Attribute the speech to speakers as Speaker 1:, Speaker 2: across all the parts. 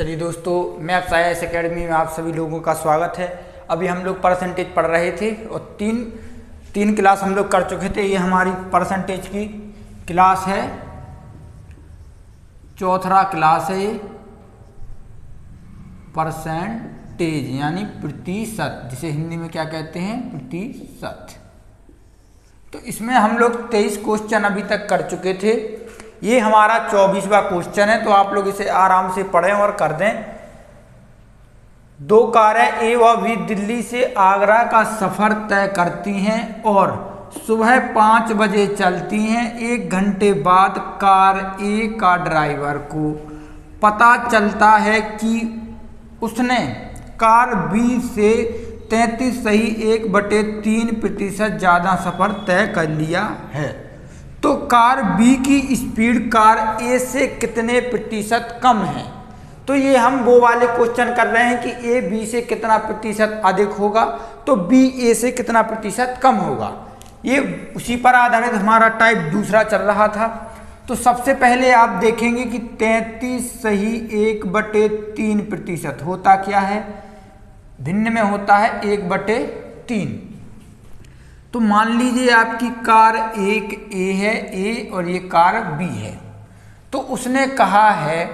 Speaker 1: चलिए दोस्तों, maths IAS academy में आप सभी लोगों का स्वागत है। अभी हम लोग परसेंटेज पढ़ रहे थे और तीन क्लास हम लोग कर चुके थे। ये हमारी परसेंटेज की क्लास है, चौथा क्लास है। परसेंटेज यानी प्रतिशत, जिसे हिंदी में क्या कहते हैं, प्रतिशत। तो इसमें हम लोग 23 क्वेश्चन अभी तक कर चुके थे। ये हमारा 24वां क्वेश्चन है, तो आप लोग इसे आराम से पढ़ें और कर दें। दो कारें ए व बी दिल्ली से आगरा का सफर तय करती हैं और सुबह 5 बजे चलती हैं। 1 घंटे बाद कार ए का ड्राइवर को पता चलता है कि उसने कार बी से 33 सही 1/3% ज़्यादा सफर तय कर लिया है। तो कार बी की स्पीड कार ए से कितने प्रतिशत कम है। तो ये हम वो वाले क्वेश्चन कर रहे हैं कि ए बी से कितना प्रतिशत अधिक होगा, तो बी ए से कितना प्रतिशत कम होगा। ये उसी पर आधारित हमारा टाइप दूसरा चल रहा था। तो सबसे पहले आप देखेंगे कि 33 सही 1/3% होता क्या है, भिन्न में होता है 1/3। तो मान लीजिए आपकी कार एक ए है, ए और ये कार बी है। तो उसने कहा है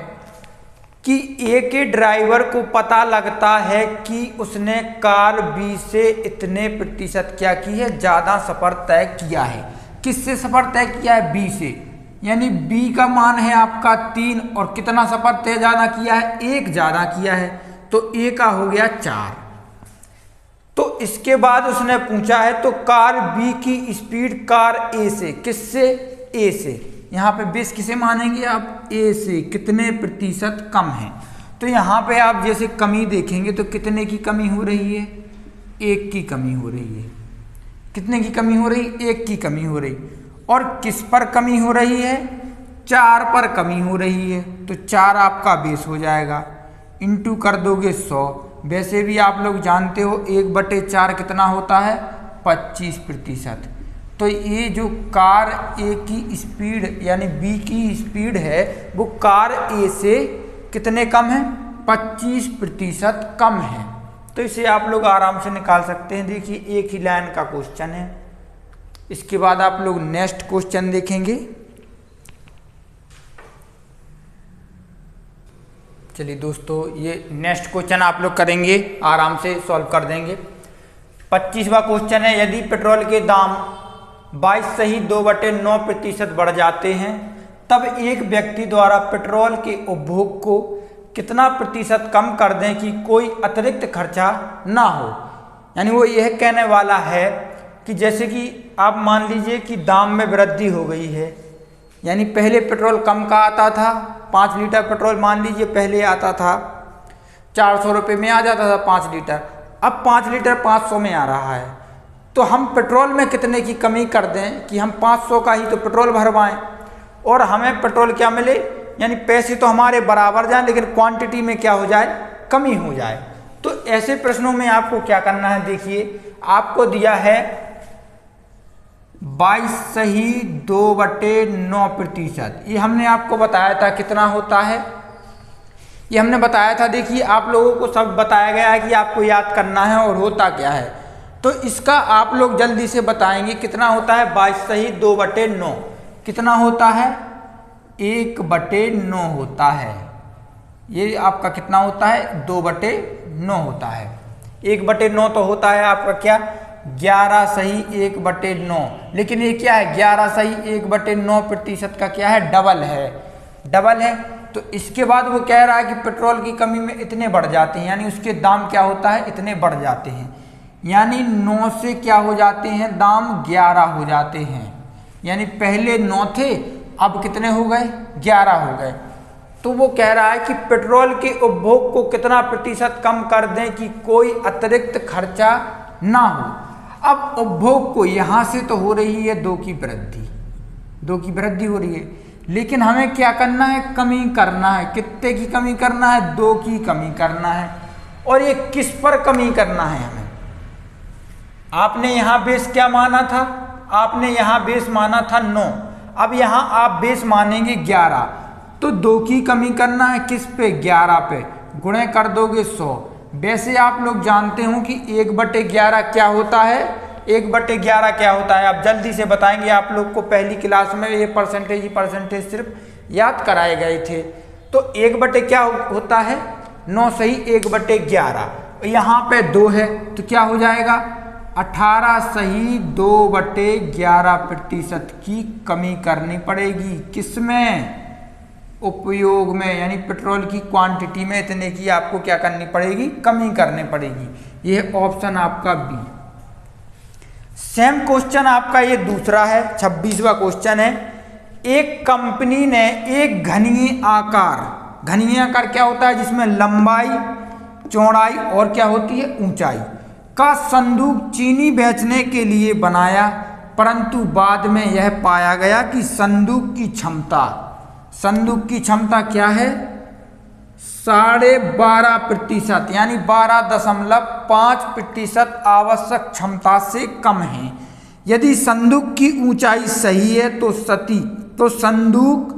Speaker 1: कि ए के ड्राइवर को पता लगता है कि उसने कार बी से इतने प्रतिशत क्या की है, ज़्यादा सफ़र तय किया है। किससे सफ़र तय किया है, बी से। यानी बी का मान है आपका 3 और कितना सफ़र तय ज़्यादा किया है, 1 ज़्यादा किया है। तो ए का हो गया 4। तो इसके बाद उसने पूछा है तो कार बी की स्पीड कार ए से, किससे, ए से। यहाँ पे बेस किसे मानेंगे आप, ए से कितने प्रतिशत कम है। तो यहाँ पे आप जैसे कमी देखेंगे तो कितने की कमी हो रही है, 1 की कमी हो रही है। कितने की कमी हो रही, 1 की कमी हो रही। और किस पर कमी हो रही है, 4 पर कमी हो रही है। तो 4 आपका बेस हो जाएगा, इंटू कर दोगे 100। वैसे भी आप लोग जानते हो 1/4 कितना होता है, 25%। तो ये जो कार ए की स्पीड यानी बी की स्पीड है वो कार ए से कितने कम है, 25% कम है। तो इसे आप लोग आराम से निकाल सकते हैं। देखिए एक ही लाइन का क्वेश्चन है। इसके बाद आप लोग नेक्स्ट क्वेश्चन देखेंगे। चलिए दोस्तों, ये नेक्स्ट क्वेश्चन आप लोग करेंगे, आराम से सॉल्व कर देंगे। 25वां क्वेश्चन है, यदि पेट्रोल के दाम 22 सही 2/9% बढ़ जाते हैं तब एक व्यक्ति द्वारा पेट्रोल के उपभोग को कितना प्रतिशत कम कर दें कि कोई अतिरिक्त खर्चा ना हो। यानी वो यह कहने वाला है कि जैसे कि आप मान लीजिए कि दाम में वृद्धि हो गई है। यानी पहले पेट्रोल कम का आता था, 5 लीटर पेट्रोल मान लीजिए पहले आता था 400 रुपये में आ जाता था 5 लीटर। अब 5 लीटर 500 में आ रहा है। तो हम पेट्रोल में कितने की कमी कर दें कि हम 500 का ही तो पेट्रोल भरवाएं और हमें पेट्रोल क्या मिले, यानी पैसे तो हमारे बराबर जाएं लेकिन क्वांटिटी में क्या हो जाए, कमी हो जाए। तो ऐसे प्रश्नों में आपको क्या करना है, देखिए आपको दिया है 22 सही 2/9%। ये हमने आपको बताया था कितना होता है, ये हमने बताया था। देखिए आप लोगों को सब बताया गया है कि आपको याद करना है और होता क्या है। तो इसका आप लोग जल्दी से बताएंगे कितना होता है। 22 सही 2/9 कितना होता है, 1/9 होता है। ये आपका कितना होता है, 2/9 होता है। 1/9 तो होता है आपका क्या, 11 सही 1/9। लेकिन ये क्या है, 11 सही 1/9% का क्या है, डबल है, डबल है। तो इसके बाद वो कह रहा है कि पेट्रोल की कमी में इतने बढ़ जाते हैं, यानी उसके दाम क्या होता है, इतने बढ़ जाते हैं। यानी 9 से क्या हो जाते हैं, दाम 11 हो जाते हैं। यानी पहले 9 थे, अब कितने हो गए, 11 हो गए। तो वो कह रहा है कि पेट्रोल के उपभोग को कितना प्रतिशत कम कर दें कि कोई अतिरिक्त खर्चा ना हो। अब उपभोग को यहाँ से तो हो रही है 2 की वृद्धि, 2 की वृद्धि हो रही है, लेकिन हमें क्या करना है, कमी करना है। कितने की कमी करना है, 2 की कमी करना है। और ये किस पर कमी करना है हमें, आपने यहाँ बेस क्या माना था, आपने यहाँ बेस माना था 9। अब यहाँ आप बेस मानेंगे 11। तो 2 की कमी करना है किस पे, 11 पे, गुणे कर दोगे 100। वैसे आप लोग जानते हो कि 1/11 क्या होता है, 1/11 क्या होता है, आप जल्दी से बताएंगे। आप लोग को पहली क्लास में ये परसेंटेज सिर्फ याद कराए गए थे। तो 1 क्या होता है, 9 सही 1/11, यहाँ पे 2 है तो क्या हो जाएगा 18 सही 2/11% की कमी करनी पड़ेगी। किसमें, उपयोग में, यानी पेट्रोल की क्वांटिटी में इतने की आपको क्या करनी पड़ेगी, कमी करनी पड़ेगी। ये ऑप्शन आपका बी। सेम क्वेश्चन आपका ये दूसरा है, 26वां क्वेश्चन है। एक कंपनी ने एक घनीय आकार क्या होता है, जिसमें लंबाई, चौड़ाई और क्या होती है, ऊंचाई का संदूक चीनी बेचने के लिए बनाया, परंतु बाद में यह पाया गया कि संदूक की क्षमता क्या है, 12.5% यानी 12.5% आवश्यक क्षमता से कम है। यदि संदूक की ऊंचाई सही है तो संदूक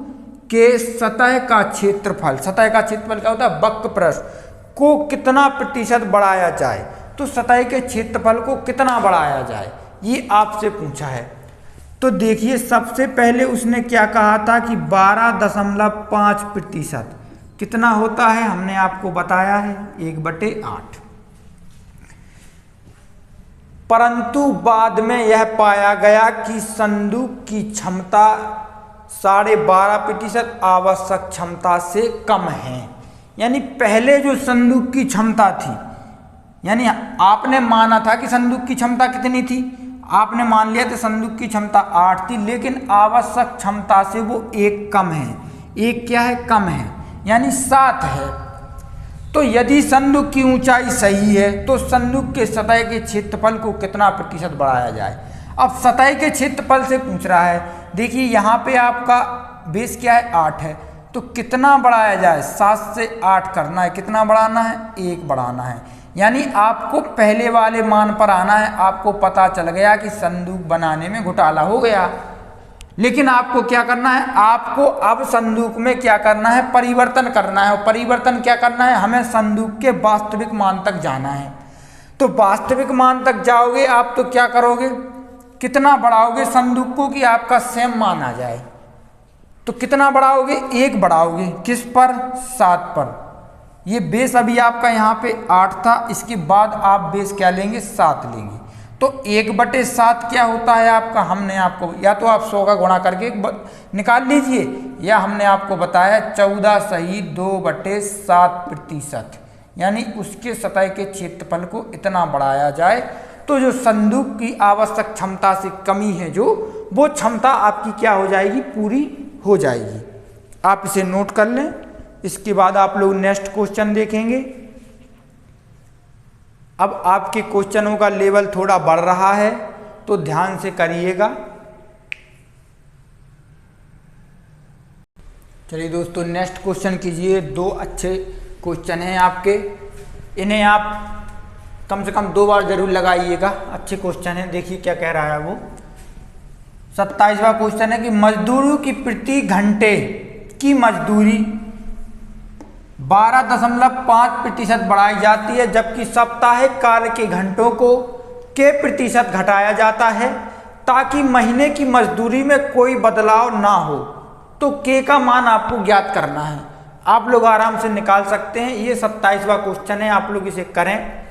Speaker 1: के सतह का क्षेत्रफल क्या होता है, वक्र पृष्ठ को कितना प्रतिशत बढ़ाया जाए, तो सतह के क्षेत्रफल को कितना बढ़ाया जाए, ये आपसे पूछा है। तो देखिए सबसे पहले उसने क्या कहा था कि 12.5% कितना होता है, हमने आपको बताया है 1/8। परंतु बाद में यह पाया गया कि संदूक की क्षमता 12.5% आवश्यक क्षमता से कम है। यानी पहले जो संदूक की क्षमता थी, यानी आपने माना था कि संदूक की क्षमता कितनी थी, आपने मान लिया था संदूक की क्षमता 8 थी, लेकिन आवश्यक क्षमता से वो 1 कम है, 1 क्या है, कम है, यानी 7 है। तो यदि संदूक की ऊंचाई सही है तो संदूक के सतह के क्षेत्रफल को कितना प्रतिशत बढ़ाया जाए। अब सतह के क्षेत्रफल से पूछ रहा है। देखिए यहाँ पे आपका बेस क्या है, 8 है, तो कितना बढ़ाया जाए, 7 से 8 करना है, कितना बढ़ाना है, 1 बढ़ाना है। यानी आपको पहले वाले मान पर आना है। आपको पता चल गया कि संदूक बनाने में घोटाला हो गया, लेकिन आपको क्या करना है, आपको अब संदूक में क्या करना है, परिवर्तन करना है। और परिवर्तन क्या करना है, हमें संदूक के वास्तविक मान तक जाना है। तो वास्तविक मान तक जाओगे आप तो क्या करोगे, कितना बढ़ाओगे संदूक को कि आपका सेम मान आ जाए। तो कितना बढ़ाओगे, 1 बढ़ाओगे, किस पर, 7 पर। ये बेस अभी आपका यहाँ पे 8 था, इसके बाद आप बेस क्या लेंगे, 7 लेंगे। तो 1/7 क्या होता है आपका, हमने आपको या तो आप 100 का गुणा करके निकाल लीजिए, या हमने आपको बताया 14 सही 2/7%, यानी उसके सतह के क्षेत्रफल को इतना बढ़ाया जाए। तो जो संदूक की आवश्यक क्षमता से कमी है, जो वो क्षमता आपकी क्या हो जाएगी, पूरी हो जाएगी। आप इसे नोट कर लें। इसके बाद आप लोग नेक्स्ट क्वेश्चन देखेंगे। अब आपके क्वेश्चनों का लेवल थोड़ा बढ़ रहा है, तो ध्यान से करिएगा। चलिए दोस्तों नेक्स्ट क्वेश्चन कीजिए। 2 अच्छे क्वेश्चन हैं आपके, इन्हें आप कम से कम 2 बार जरूर लगाइएगा। अच्छे क्वेश्चन हैं, देखिए क्या कह रहा है वो। 27वां क्वेश्चन है कि मजदूरों की प्रति घंटे की मजदूरी 12.5% बढ़ाई जाती है, जबकि साप्ताहिक कार्य के घंटों को के प्रतिशत घटाया जाता है, ताकि महीने की मजदूरी में कोई बदलाव ना हो। तो के का मान आपको ज्ञात करना है। आप लोग आराम से निकाल सकते हैं। ये 27वां क्वेश्चन है, आप लोग इसे करें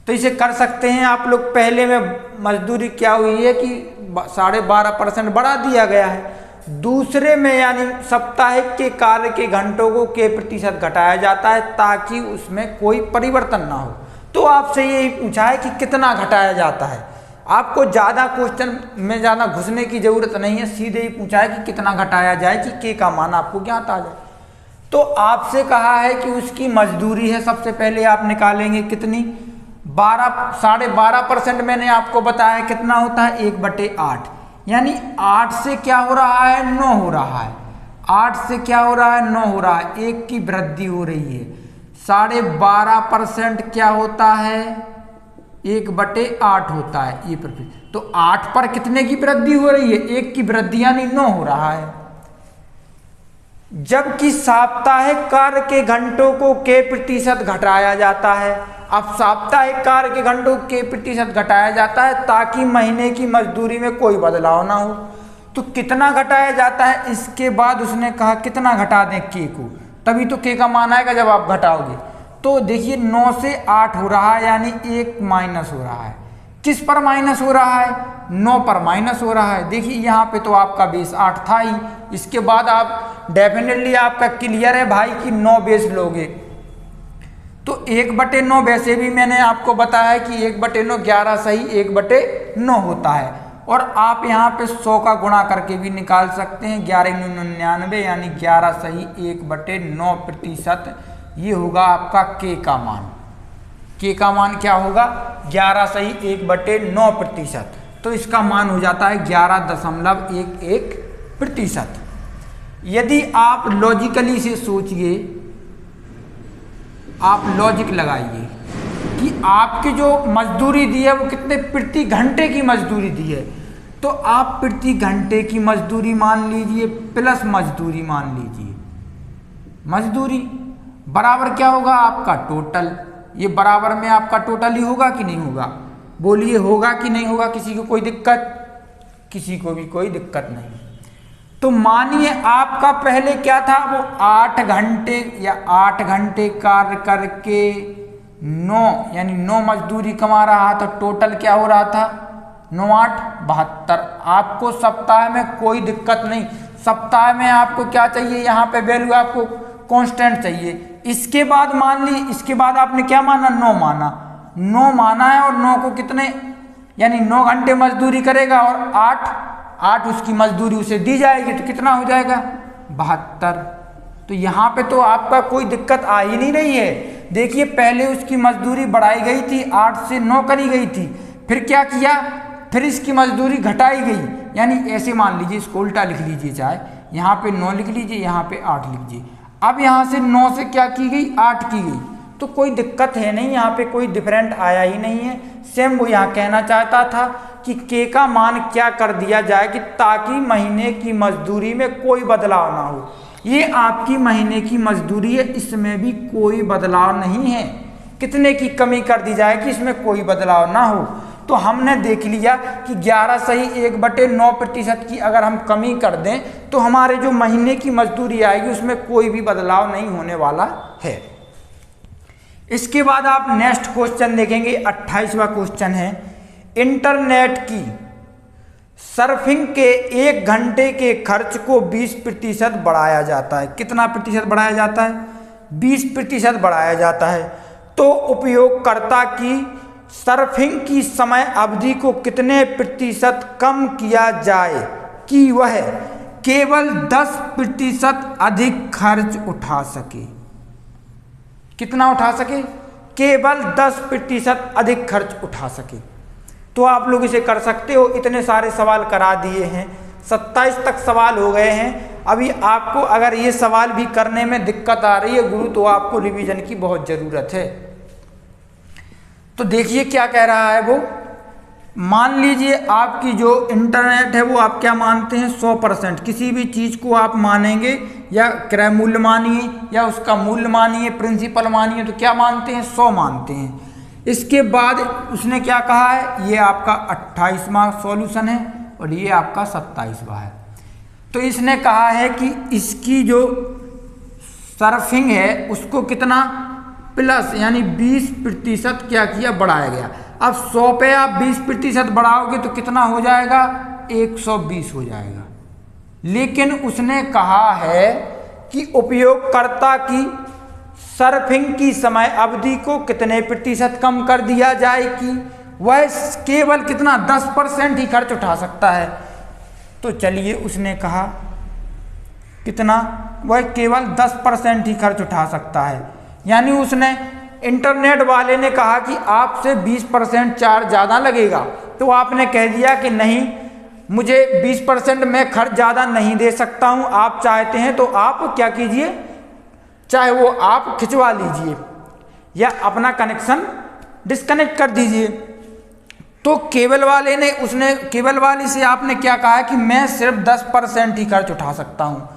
Speaker 1: तो इसे कर सकते हैं आप लोग। पहले में मजदूरी क्या हुई है कि 12.5% बढ़ा दिया गया है। दूसरे में यानी साप्ताहिक के कार्य के घंटों को के प्रतिशत घटाया जाता है, ताकि उसमें कोई परिवर्तन ना हो। तो आपसे यही पूछा है कि कितना घटाया जाता है। आपको ज़्यादा क्वेश्चन में ज़्यादा घुसने की ज़रूरत नहीं है, सीधे ही पूछा है कि कितना घटाया जाए कि के का मान आपको ज्ञात आ जाए। तो आपसे कहा है कि उसकी मजदूरी है, सबसे पहले आप निकालेंगे कितनी, 12.5% मैंने आपको बताया कितना होता है, 1/8। यानी 8 से क्या हो रहा है, 9 हो रहा है। 8 से क्या हो रहा है, 9 हो रहा है, 1 की वृद्धि हो रही है। 12.5% क्या होता है, 1/8 होता है ये प्रतिशत। तो 8 पर कितने की वृद्धि हो रही है, 1 की वृद्धि, यानी 9 हो रहा है। जबकि साप्ताहिक कार्य के घंटों को के प्रतिशत घटाया जाता है। अब साप्ताहिक कार्य के घंटों को के प्रतिशत घटाया जाता है ताकि महीने की मजदूरी में कोई बदलाव ना हो। तो कितना घटाया जाता है, इसके बाद उसने कहा कितना घटा दें के को, तभी तो के का मान आएगा जब आप घटाओगे। तो देखिए 9 से 8 हो रहा है, यानी 1 माइनस हो रहा है। किस पर माइनस हो रहा है, 9 पर माइनस हो रहा है। देखिए यहाँ पे तो आपका बेस 8 था ही, इसके बाद आप डेफिनेटली आपका क्लियर है भाई कि 9 बेस लोगे। तो 1/9 वैसे भी मैंने आपको बताया है कि 1/9 11 सही 1/9 होता है। और आप यहाँ पे 100 का गुणा करके भी निकाल सकते हैं, 11×99 यानी 11 सही 1/9 प्रतिशत। ये होगा आपका के का मान। के का मान क्या होगा, 11 सही 1/9 प्रतिशत। तो इसका मान हो जाता है 11.11%। यदि आप लॉजिकली से सोचिए, आप लॉजिक लगाइए कि आपकी जो मजदूरी दी है वो कितने प्रति घंटे की मजदूरी दी है, तो आप प्रति घंटे की मजदूरी मान लीजिए प्लस मजदूरी मान लीजिए। मजदूरी बराबर क्या होगा आपका टोटल। ये बराबर में आपका टोटल ही होगा कि नहीं होगा, बोलिए होगा कि नहीं होगा। किसी को कोई दिक्कत, किसी को भी कोई दिक्कत नहीं। तो मानिए आपका पहले क्या था, वो 8 घंटे या 8 घंटे कार्य करके 9 यानी 9 मजदूरी कमा रहा था। टोटल क्या हो रहा था 9 8 72। आपको सप्ताह में कोई दिक्कत नहीं, सप्ताह में आपको क्या चाहिए, यहाँ पे वैल्यू आपको कांस्टेंट चाहिए। इसके बाद मान ली, इसके बाद आपने क्या माना, 9 माना। 9 माना है और 9 को कितने यानी 9 घंटे मजदूरी करेगा और 8 उसकी मजदूरी उसे दी जाएगी, तो कितना हो जाएगा 72। तो यहाँ पे तो आपका कोई दिक्कत आ ही नहीं रही है। देखिए पहले उसकी मजदूरी बढ़ाई गई थी, 8 से 9 करी गई थी, फिर क्या किया, फिर इसकी मजदूरी घटाई गई। यानी ऐसे मान लीजिए, इसको उल्टा लिख लीजिए, चाहे यहाँ पे 9 लिख लीजिए, यहाँ पे 8 लीजिए। अब यहाँ से 9 से क्या की गई, 8 की गई, तो कोई दिक्कत है नहीं, यहाँ पे कोई डिफरेंट आया ही नहीं है। सेम वो यहाँ कहना चाहता था कि के का मान क्या कर दिया जाए कि ताकि महीने की मजदूरी में कोई बदलाव ना हो। ये आपकी महीने की मजदूरी है, इसमें भी कोई बदलाव नहीं है। कितने की कमी कर दी जाए कि इसमें कोई बदलाव ना हो। तो हमने देख लिया कि 11 सही 1/9% की अगर हम कमी कर दें तो हमारे जो महीने की मजदूरी आएगी उसमें कोई भी बदलाव नहीं होने वाला है। इसके बाद आप नेक्स्ट क्वेश्चन देखेंगे, 28वां क्वेश्चन है, इंटरनेट की सर्फिंग के 1 घंटे के खर्च को 20% बढ़ाया जाता है। कितना प्रतिशत बढ़ाया जाता है, 20% बढ़ाया जाता है। तो उपयोगकर्ता की सर्फिंग की समय अवधि को कितने प्रतिशत कम किया जाए कि वह केवल 10% अधिक खर्च उठा सके। कितना उठा सके, केवल 10% अधिक खर्च उठा सके। तो आप लोग इसे कर सकते हो। इतने सारे सवाल करा दिए हैं, 27 तक सवाल हो गए हैं। अभी आपको अगर ये सवाल भी करने में दिक्कत आ रही है गुरु, तो आपको रिवीजन की बहुत ज़रूरत है। तो देखिए क्या कह रहा है वो, मान लीजिए आपकी जो इंटरनेट है वो आप क्या मानते हैं 100%। किसी भी चीज़ को आप मानेंगे या क्रय मूल्य मानिए या उसका मूल्य मानिए, प्रिंसिपल मानिए, तो क्या मानते हैं 100 मानते हैं। इसके बाद उसने क्या कहा है, ये आपका 28वां सॉल्यूशन है और ये आपका 27वां है। तो इसने कहा है कि इसकी जो सर्फिंग है उसको कितना प्लस यानी 20% क्या किया, बढ़ाया गया। अब 100 पे आप 20% बढ़ाओगे तो कितना हो जाएगा, 120 हो जाएगा। लेकिन उसने कहा है कि उपयोगकर्ता की सर्फिंग की समय अवधि को कितने प्रतिशत कम कर दिया जाए कि वह केवल कितना 10% ही खर्च उठा सकता है। तो चलिए उसने कहा कितना, वह केवल 10% ही खर्च उठा सकता है। यानी उसने इंटरनेट वाले ने कहा कि आपसे 20% चार्ज ज़्यादा लगेगा, तो आपने कह दिया कि नहीं, मुझे 20% मैं खर्च ज़्यादा नहीं दे सकता हूँ। आप चाहते हैं तो आप क्या कीजिए, चाहे वो आप खिंचवा लीजिए या अपना कनेक्शन डिस्कनेक्ट कर दीजिए। तो केबल वाले ने, उसने केबल वाले से आपने क्या कहा कि मैं सिर्फ 10% ही खर्च उठा सकता हूँ।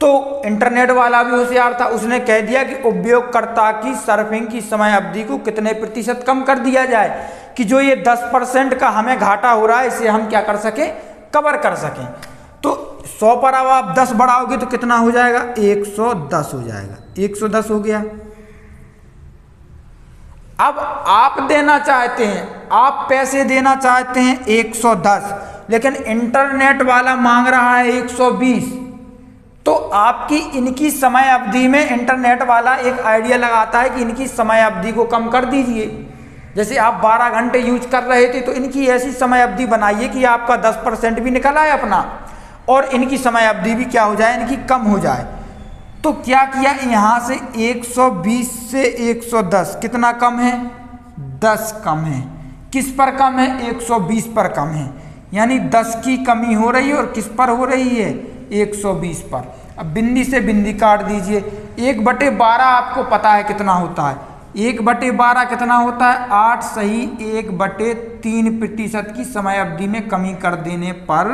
Speaker 1: तो इंटरनेट वाला भी होशियार था, उसने कह दिया कि उपयोगकर्ता की सर्फिंग की समय अवधि को कितने प्रतिशत कम कर दिया जाए कि जो ये 10% का हमें घाटा हो रहा है इसे हम क्या कर सकें, कवर कर सकें। तो 100 पर अब आप 10 बढ़ाओगे तो कितना हो जाएगा, 110 हो जाएगा, 110 हो गया। अब आप देना चाहते हैं, आप पैसे देना चाहते हैं 110, लेकिन इंटरनेट वाला मांग रहा है 120। तो आपकी इनकी समय अवधि में इंटरनेट वाला एक आइडिया लगाता है कि इनकी समय अवधि को कम कर दीजिए। जैसे आप 12 घंटे यूज कर रहे थे तो इनकी ऐसी समय अवधि बनाइए कि आपका 10% भी निकल आए अपना, और इनकी समय अवधि भी क्या हो जाए, इनकी कम हो जाए। तो क्या किया, यहाँ से 120 से 110 कितना कम है, 10 कम है। किस पर कम है, 120 पर कम है, यानी 10 की कमी हो रही है। और किस पर हो रही है, 120 पर। अब बिंदी से बिंदी काट दीजिए। 1/12 आपको पता है कितना होता है, 1/12 कितना होता है, 8 सही 1/3% की समय अवधि में कमी कर देने पर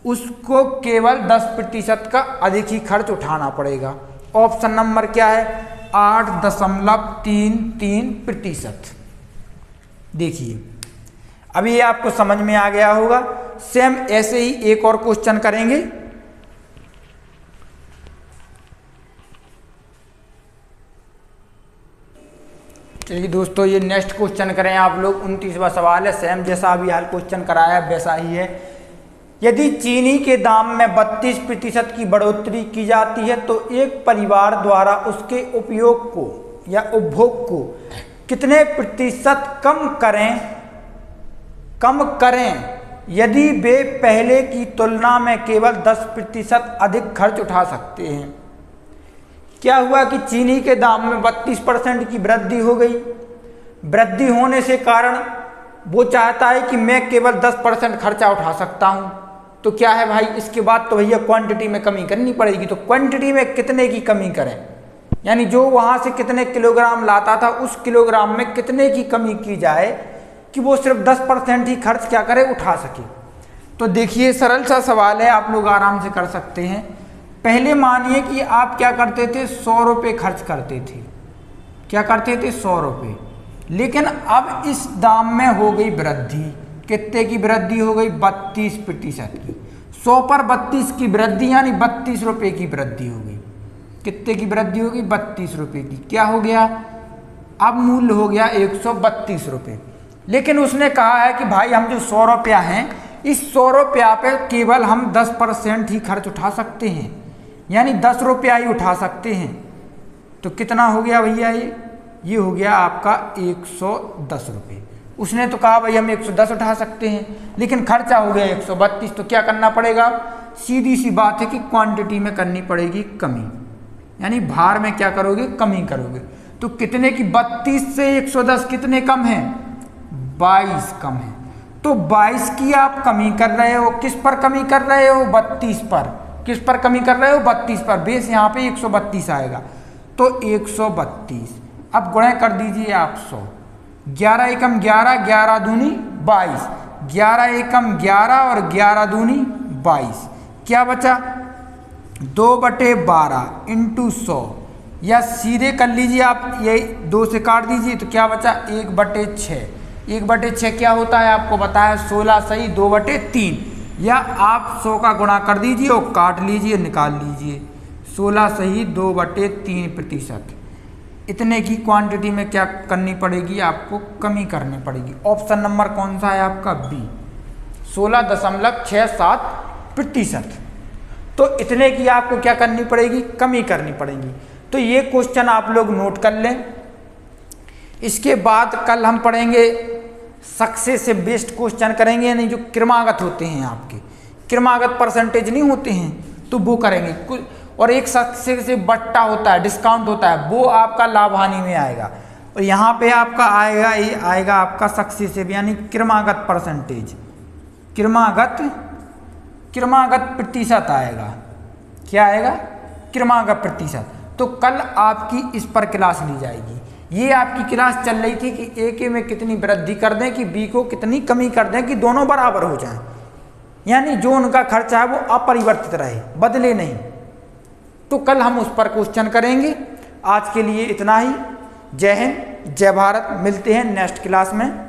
Speaker 1: उसको केवल 10% का अधिक ही खर्च उठाना पड़ेगा। ऑप्शन नंबर क्या है, 8.33%। देखिए अब ये आपको समझ में आ गया होगा। सेम ऐसे ही एक और क्वेश्चन करेंगे। चलिए दोस्तों, ये नेक्स्ट क्वेश्चन करें आप लोग। 29वां सवाल है, सेम जैसा अभी हाल क्वेश्चन कराया वैसा ही है। यदि चीनी के दाम में 32% की बढ़ोतरी की जाती है तो एक परिवार द्वारा उसके उपयोग को या उपभोग को कितने प्रतिशत कम करें यदि वे पहले की तुलना में केवल 10% अधिक खर्च उठा सकते हैं। क्या हुआ कि चीनी के दाम में 32% की वृद्धि हो गई। वृद्धि होने से कारण वो चाहता है कि मैं केवल 10% खर्चा उठा सकता हूँ। तो क्या है भाई, इसके बाद तो भैया क्वांटिटी में कमी करनी पड़ेगी। तो क्वांटिटी में कितने की कमी करें, यानी जो वहाँ से कितने किलोग्राम लाता था उस किलोग्राम में कितने की कमी की जाए कि वो सिर्फ 10% ही खर्च क्या करे, उठा सके। तो देखिए सरल सा सवाल है, आप लोग आराम से कर सकते हैं। पहले मानिए कि आप क्या करते थे, 100 रुपये खर्च करते थे। क्या करते थे, 100 रुपये। लेकिन अब इस दाम में हो गई वृद्धि। कितने की वृद्धि हो गई, 32% की। 100 पर 32 की वृद्धि यानी 32 रुपये की वृद्धि हो गई। कितने की वृद्धि होगी, 32 रुपये की। क्या हो गया, अब मूल्य हो गया 132 रुपये। लेकिन उसने कहा है कि भाई हम जो 100 रुपया हैं, इस 100 रुपया पे केवल हम 10% ही खर्च उठा सकते हैं, यानी 10 रुपया ही उठा सकते हैं। तो कितना हो गया भैया, ये हो गया आपका 110 रुपये। उसने तो कहा भाई हम 110 उठा सकते हैं, लेकिन खर्चा हो गया 132। तो क्या करना पड़ेगा, सीधी सी बात है कि क्वांटिटी में करनी पड़ेगी कमी, यानी भार में क्या करोगे, कमी करोगे। तो कितने की, 32 से 110 कितने कम है, 22 कम है। तो 22 की आप कमी कर रहे हो, किस पर कमी कर रहे हो, 32 पर। किस पर कमी कर रहे हो, 32 पर। बेस यहाँ पे 132 आएगा, तो 132। अब गुणा कर दीजिए आप 100। 11 एकम 11, 11 दूनी 22, 11 एकम 11 और 11 दूनी 22। क्या बचा, 2/12 इंटू 100, या सीधे कर लीजिए आप, ये 2 से काट दीजिए तो क्या बचा, 1/6। 1/6 क्या होता है आपको बताया, 16 सही 2/3। या आप 100 का गुणा कर दीजिए और काट लीजिए, निकाल लीजिए। 16 सही 2/3%। इतने की क्वांटिटी में क्या करनी पड़ेगी, आपको कमी करनी पड़ेगी। ऑप्शन नंबर कौन सा है आपका, बी, 16.67%। तो इतने की आपको क्या करनी पड़ेगी, कमी करनी पड़ेगी। तो ये क्वेश्चन आप लोग नोट कर लें। इसके बाद कल हम पढ़ेंगे सक्सेस से बेस्ड क्वेश्चन करेंगे, यानी जो क्रमागत होते हैं, आपके क्रमागत परसेंटेज नहीं होते हैं, तो वो करेंगे। और एक सक्सेस से बट्टा होता है, डिस्काउंट होता है, वो आपका लाभ हानि में आएगा। और यहाँ पे आपका आएगा, ये आएगा आपका सक्सेसिव यानी क्रमागत परसेंटेज, क्रमागत प्रतिशत आएगा। क्या आएगा, क्रमागत प्रतिशत। तो कल आपकी इस पर क्लास ली जाएगी। ये आपकी क्लास चल रही थी कि ए के में कितनी वृद्धि कर दें, कि बी को कितनी कमी कर दें, कि दोनों बराबर हो जाएं, यानी जो उनका खर्चा है वो अपरिवर्तित रहे, बदले नहीं। तो कल हम उस पर क्वेश्चन करेंगे। आज के लिए इतना ही। जय हिंद, जय भारत। मिलते हैं नेक्स्ट क्लास में।